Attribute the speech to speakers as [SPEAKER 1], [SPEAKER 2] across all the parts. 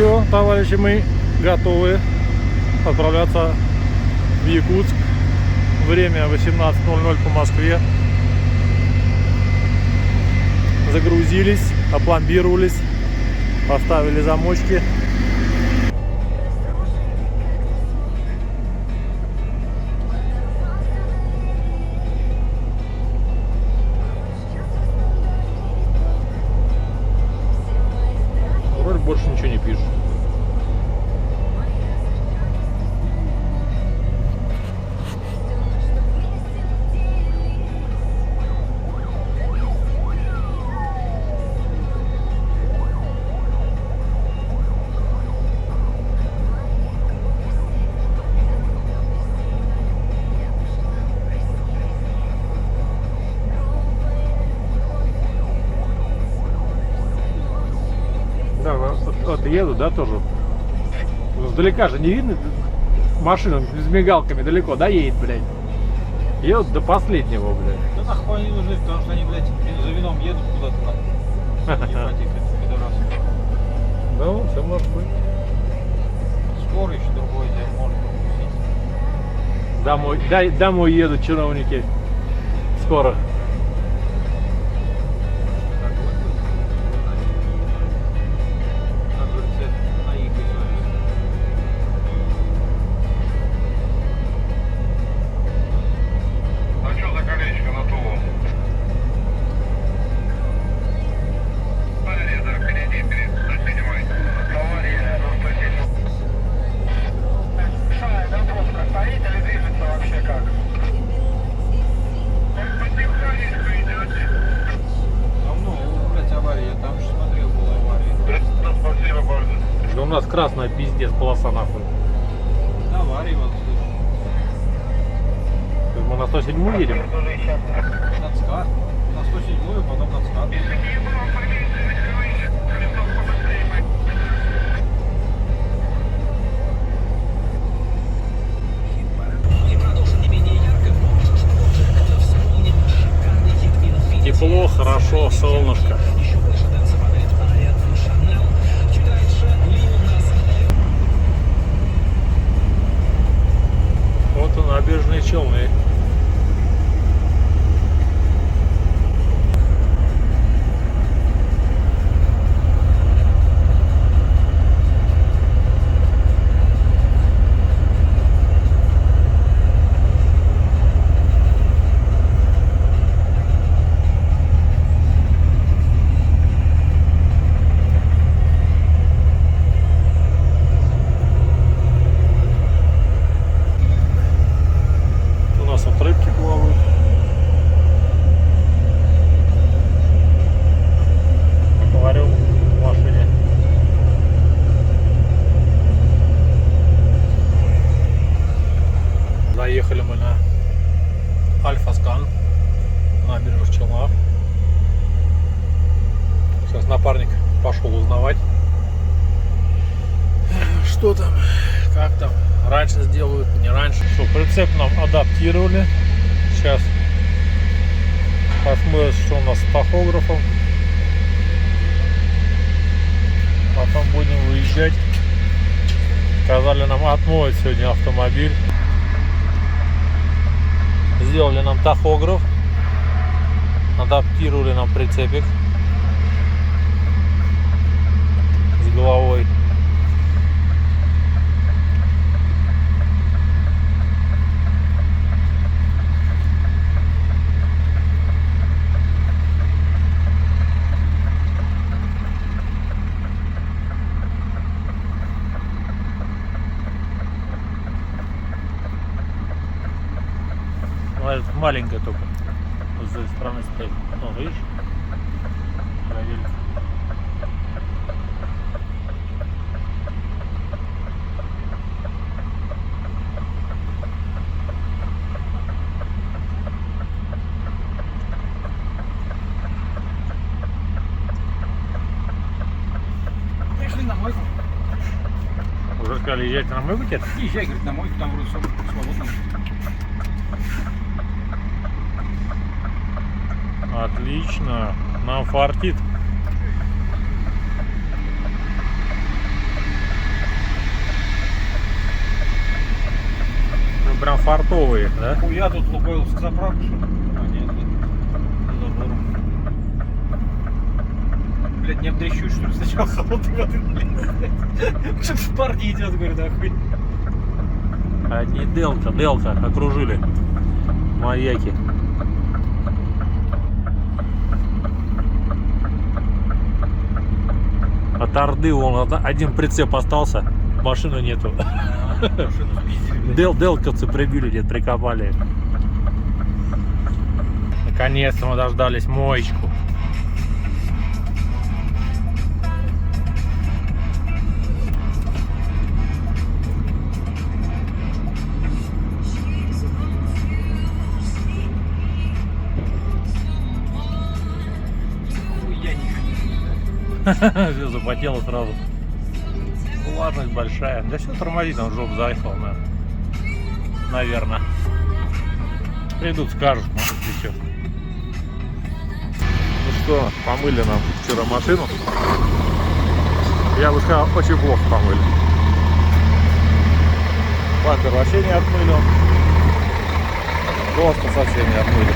[SPEAKER 1] все, товарищи, мы готовы отправляться в Якутск. Время 18:00 по Москве. Загрузились, опломбировались, поставили замочки. Вроде больше ничего не пишет. Да, вот еду, да, тоже. Сдалека же не видно машина с мигалками далеко, да, едет, блядь. Едут до последнего, блядь.
[SPEAKER 2] Да нахуй они нужны, потому что они, блядь, за вином едут куда-то там. Ебать их, пидорасы.
[SPEAKER 1] Ну, все может быть.
[SPEAKER 2] Скоро еще другое дело можно пропустить.
[SPEAKER 1] Домой едут чиновники. Скоро. Да у нас красная пиздец полоса нахуй.
[SPEAKER 2] Аварии вот
[SPEAKER 1] То есть мы на 107 едем?
[SPEAKER 2] над скат. На 107-ю, потом над скат.
[SPEAKER 1] Тепло, хорошо, солнышко. Вот и набережные Челны. У нас вот рыбки плавают. Говорю в машине. Заехали мы на Альфа-Скан, набережных Челнах. Сейчас напарник пошел узнавать, что там, как там, раньше сделают, не раньше. Что, прицеп нам адаптировали. Сейчас посмотрим, что у нас с тахографом. Потом будем выезжать. Сказали нам отмоют сегодня автомобиль. Сделали нам тахограф. Адаптировали нам прицепик с головой. Маленькая только. Вот с этой стороны стоит. Ну, видишь? Проверили.
[SPEAKER 2] Пришли на мойку.
[SPEAKER 1] Уже сказали, езжайте на мойку теперь?
[SPEAKER 2] Езжай, говорит, на мойку, там вроде все свободно.
[SPEAKER 1] Отлично, нам фартит. прям фартовые, да?
[SPEAKER 2] Я тут Лукойловск заправку, что ли? А, нет, тут забором. Блядь, не обдрещусь, что ли, сначала холодной воды, блядь. Что-то в парке идет, говорит, охуй.
[SPEAKER 1] Одни Делта окружили маяки. От Орды вон один прицеп остался, машины нету.
[SPEAKER 2] Машину спиздили, блядь.
[SPEAKER 1] Делковцы прибили, где-то прикопали. Наконец-то мы дождались моечку.
[SPEAKER 2] Я не хочу.
[SPEAKER 1] Все запотело сразу. Влажность большая. Да все тормозит, он в жопу заехал, наверное. Придут, скажут, может, еще. Ну что, помыли нам вчера машину. Я бы сказал, очень плохо помыли. Бампер вообще не отмыли. Просто совсем не отмыли.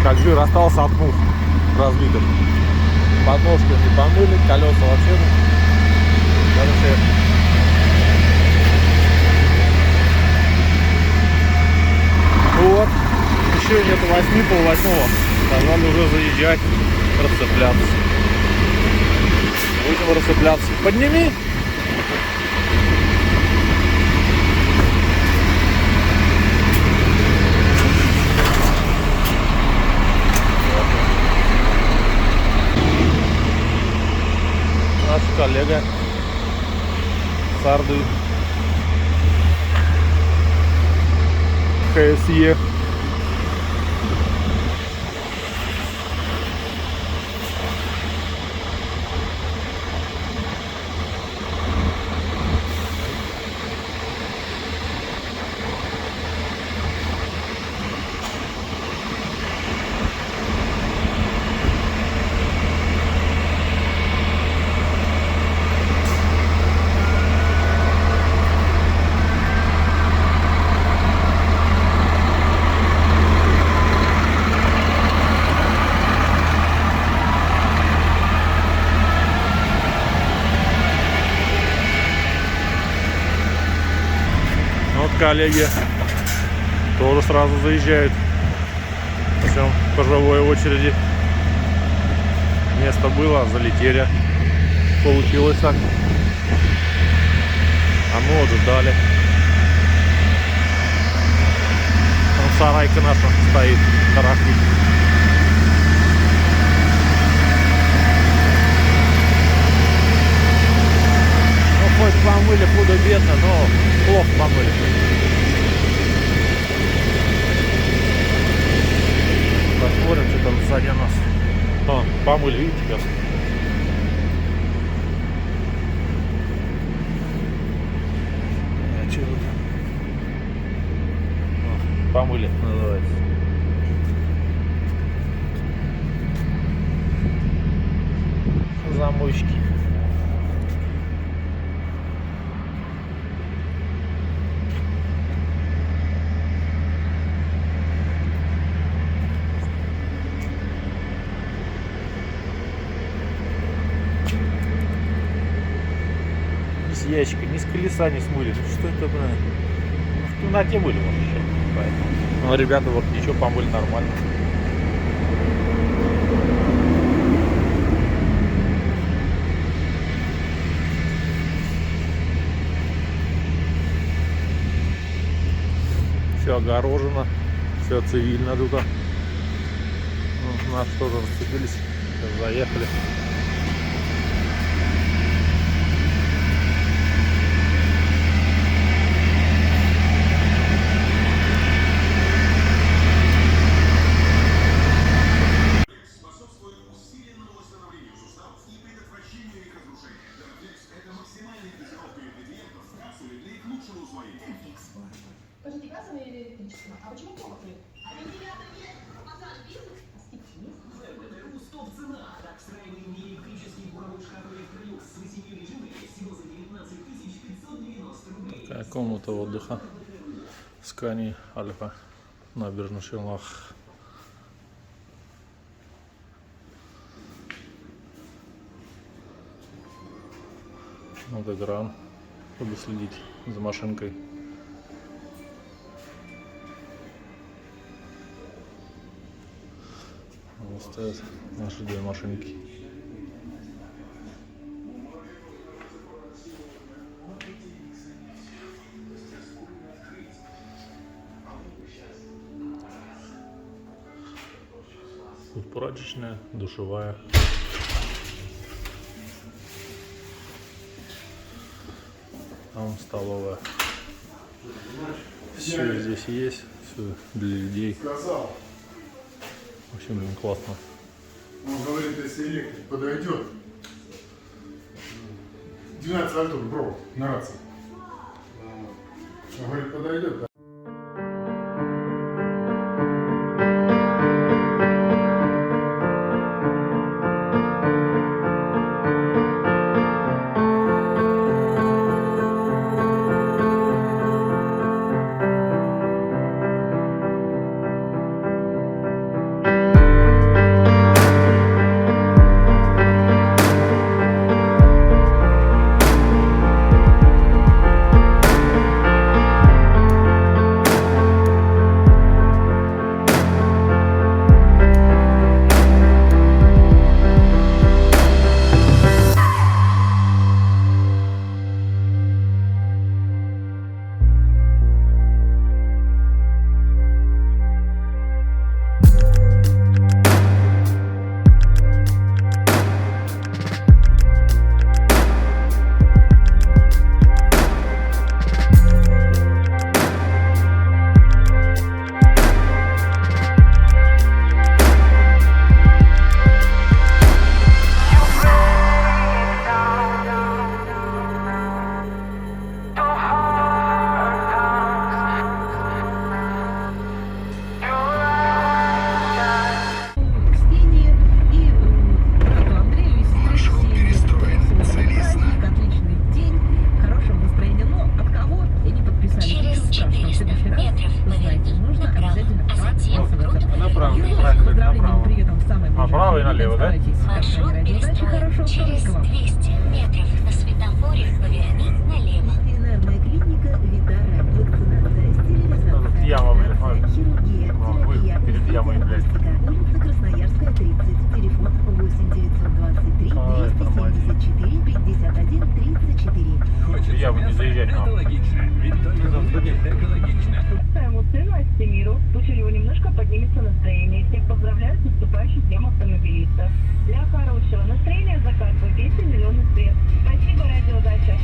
[SPEAKER 1] Как жир остался от мух разбитых. Подножки не помыли, колеса вообще. Короче, вот. Еще нету 8, пол-8. Сказали уже заезжать, расцепляться. Будем расцепляться. Подними. Наш коллега с Орды. ХСЕ. Коллеги тоже сразу заезжают. Причем по живой очереди. Место было, залетели. Получилось так. А мы вот ждали. Там сарайка наша стоит, тарахтит. Ну хоть помыли худо-бедно, но плохо помыли. Посмотрим, что там сзади нас. О, помыли, видите как? А что тут? О, помыли, называется. Замочки. С ящика, ни с колеса не смыли. Ну что это, блин? В темноте были вот еще. Поэтому. Ну, ребята вот ничего, помыли нормально. Все огорожено, все цивильно тут. Ну, наши тоже расцепились. Сейчас заехали.
[SPEAKER 3] Скажите, газовое или электричество? А почему плохо? А вентилятор есть? А скидки есть? Стоп, цена. Так,
[SPEAKER 4] Комната отдыха Scania Альфа, набережных Челнах. Вот экран, чтобы следить за машинкой. Вот стоят наши две машинки. Тут прачечная, душевая. Там столовая. Все здесь есть, все для людей. В общем, блин, классно.
[SPEAKER 5] Он говорит, если электрик подойдет, 12 вольтов провод на рации. Он говорит, подойдет. Да.
[SPEAKER 1] Направо и налево, да?
[SPEAKER 6] Маршрут перестроен. Через 200 метров на светофоре повернить налево.
[SPEAKER 7] Ветеринарная клиника Витара. Вакцинация, стерилизация,
[SPEAKER 1] Тут яма, блядь,
[SPEAKER 7] хирургия,
[SPEAKER 1] вы
[SPEAKER 7] терапия,
[SPEAKER 1] перед ямой, блядь.
[SPEAKER 7] улица Красноярская, 30, телефон 8 923 274 51 34.
[SPEAKER 1] Яму не заезжать нам.
[SPEAKER 8] Своему сыну Астемиру, пусть у него немножко поднимется настроение. Всех поздравляю с наступающим днем автомобилиста. Для хорошего настроения заказываю песню «Зеленый свет». Спасибо, радио «Дача».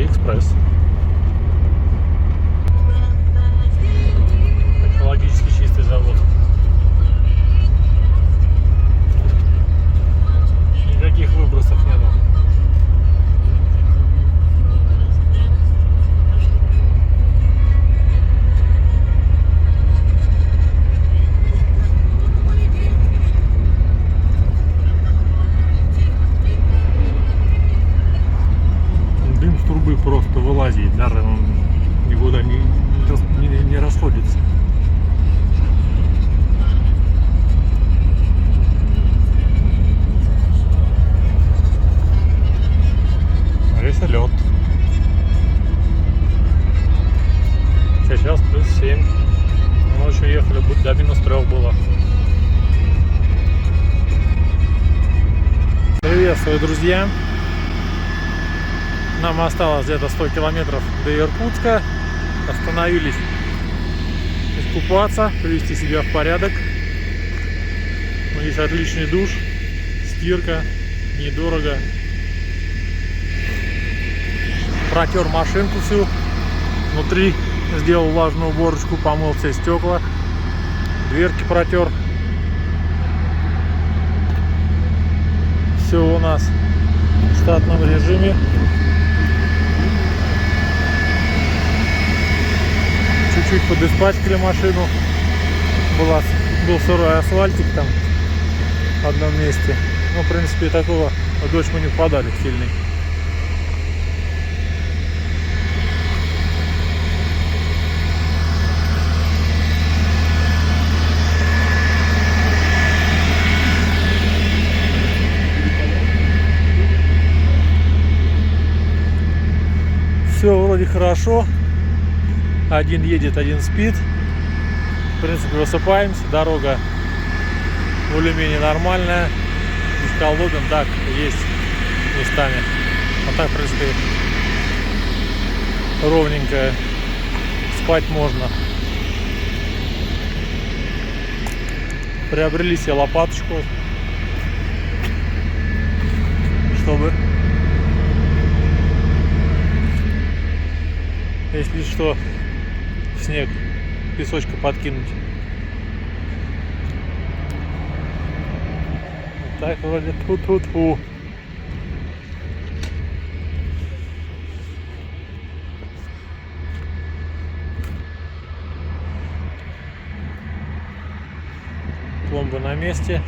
[SPEAKER 4] Алиэкспресс. Экологически чистый завод. Никаких выбросов нету. Дым с трубы просто вылазит, даже он никуда не расходится. Здесь лед. Сейчас плюс 7. Ночью ехали, до минус 3 было. Приветствую, друзья! Нам осталось где-то 100 километров до Иркутска. Остановились искупаться, привести себя в порядок. Здесь отличный душ, стирка, недорого. Протер машинку всю, внутри сделал влажную уборочку, помыл все стекла, дверки протер. Все у нас в штатном режиме. Чуть-чуть подиспачкали машину. Был сырой асфальтик там в одном месте. Ну, в принципе, такого в дождь мы не попадали сильный. Все вроде хорошо. Один едет, один спит. В принципе, высыпаемся. Дорога более-менее нормальная. Без колдобин, так, есть местами. А так, в принципе, ровненькая. Спать можно. Приобрели себе лопаточку, чтобы, если что, снег, песочка подкинуть. Вот так вроде ту-ту-ту. Пломба на месте,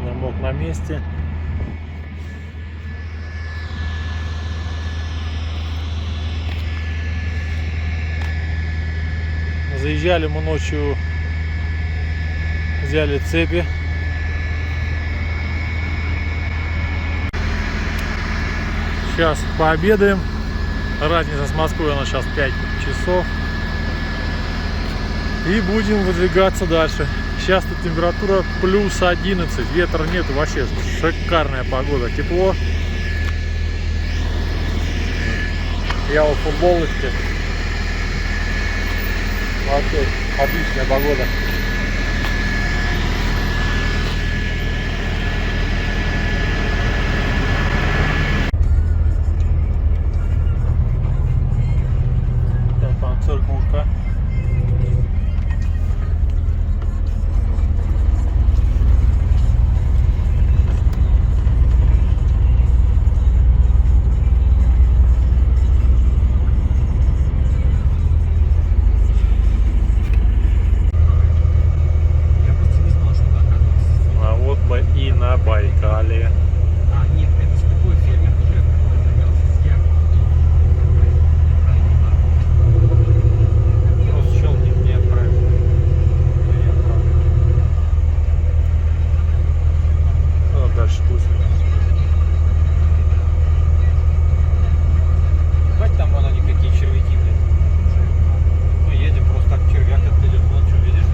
[SPEAKER 4] замок на месте. Заезжали мы ночью, взяли цепи. Сейчас пообедаем. Разница с Москвой у нас сейчас 5 часов. И будем выдвигаться дальше. Сейчас тут температура плюс 11. Ветра нет, вообще шикарная погода. Тепло. Я в футболочке. Вообще отличная погода. Там церквушка. И на Байкале.
[SPEAKER 2] А, нет, это слепой фермер уже с ягодами. Просто щелкни, не отправил.
[SPEAKER 4] Ну, дальше пусть.
[SPEAKER 2] Бать там вон они какие червяки, блин. Мы едем, просто так червяк отойдет, вон что, видишь?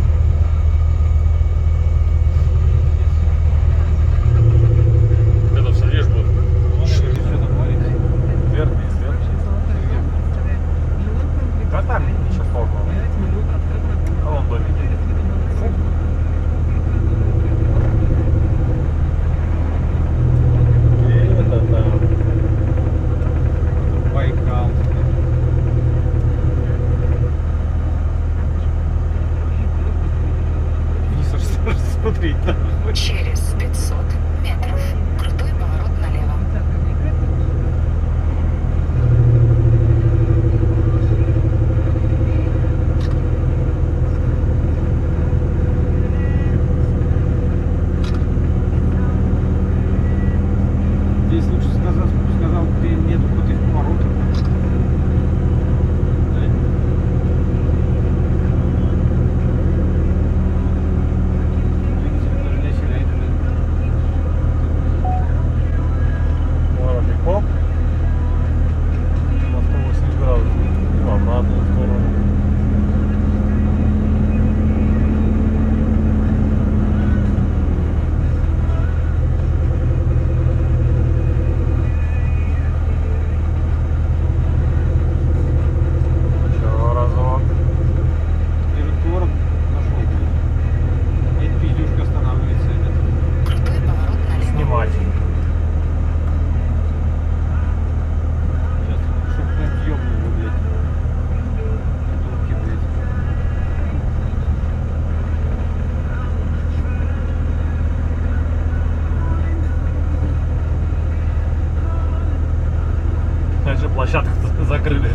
[SPEAKER 4] закрыли.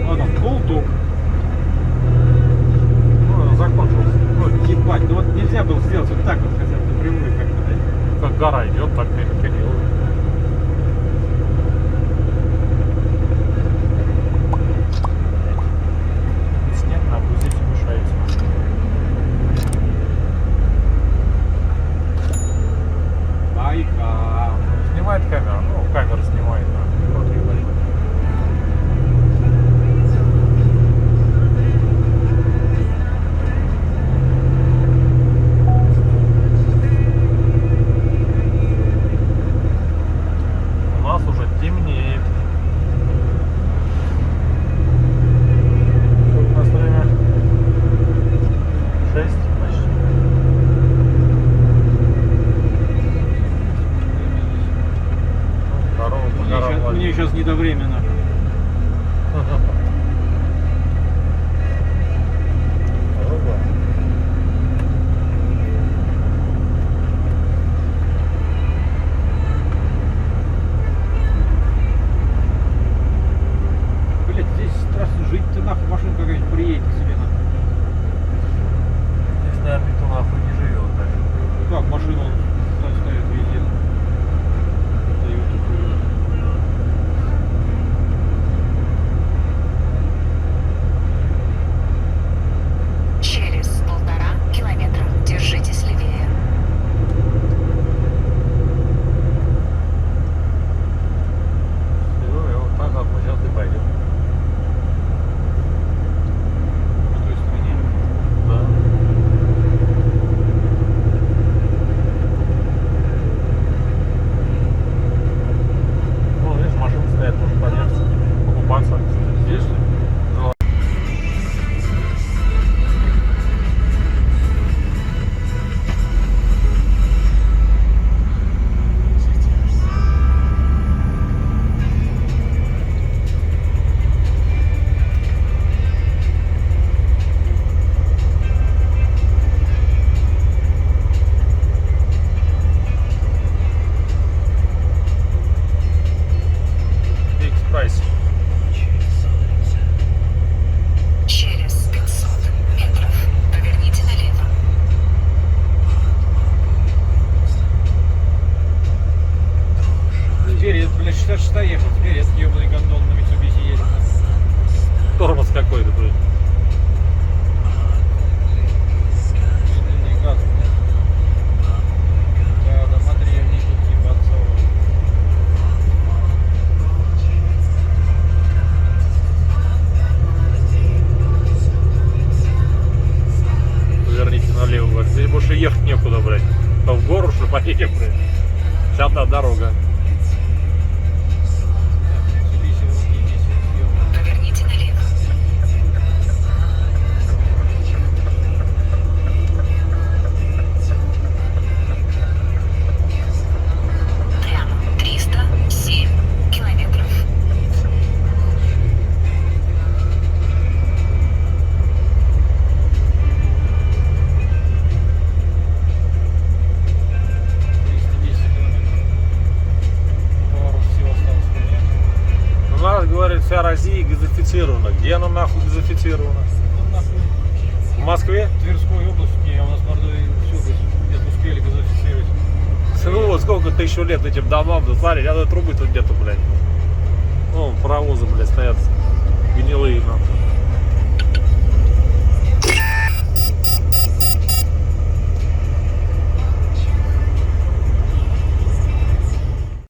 [SPEAKER 1] Ладно, полтук.
[SPEAKER 4] Ну, закончился.
[SPEAKER 1] Вот, ебать, ну вот нельзя было сделать вот так вот хотя бы напрямую как-то, да?
[SPEAKER 4] Как гора идет, так и делают. Снег на обгрузить мешается.
[SPEAKER 1] Байка.
[SPEAKER 4] Снимает камера, ну камера снимает, да, внутри байка. У нас уже темнеет. Сколько у нас время? 6 почти. Здорово, по горам лазить.
[SPEAKER 1] Мне сейчас не до времени.
[SPEAKER 4] Здорово.
[SPEAKER 1] Блять, здесь страшно жить-то нахуй, машина какая-нибудь приедет к себе нахуй.
[SPEAKER 4] Здесь, наверное, никто нахуй не живет даже.
[SPEAKER 1] Как машину он ставит везде.
[SPEAKER 6] Через 1,5 километра держитесь левее.
[SPEAKER 4] Все, и вот так вот мы сейчас и пойдем.
[SPEAKER 1] По той стороне.
[SPEAKER 4] Да. Ну, видишь, машины стоят, можно подняться, покупаться.
[SPEAKER 1] Здесь что ли?
[SPEAKER 4] Фикс прайс.
[SPEAKER 6] Через 500 метров поверните налево.
[SPEAKER 1] Теперь это, блядь, 66 ехал, теперь этот ебаный гондон на Mitsubishi едет.
[SPEAKER 4] Тормоз какой-то, блин.
[SPEAKER 1] Медленнее газ, блядь. Да, дома древние тут типа отцова.
[SPEAKER 4] Поверните налево, говорит. Здесь больше ехать некуда, блядь. То в гору, что поедем, блядь. Сейчас одна дорога.
[SPEAKER 1] Mitsubishi в руки здесь съел.
[SPEAKER 6] Поверните налево. Прямо 307 километров.
[SPEAKER 4] У нас, говорит, вся Россия газифицирована. Где она нахуй газифицирована? В Москве?
[SPEAKER 1] Тверской области, у нас мордой все где-то успели газифицировать.
[SPEAKER 4] Ну вот сколько тысяч лет этим домам, да смотри, рядом трубы тут где-то, блядь. Вон паровозы, блядь, стоят гнилые, нахуй.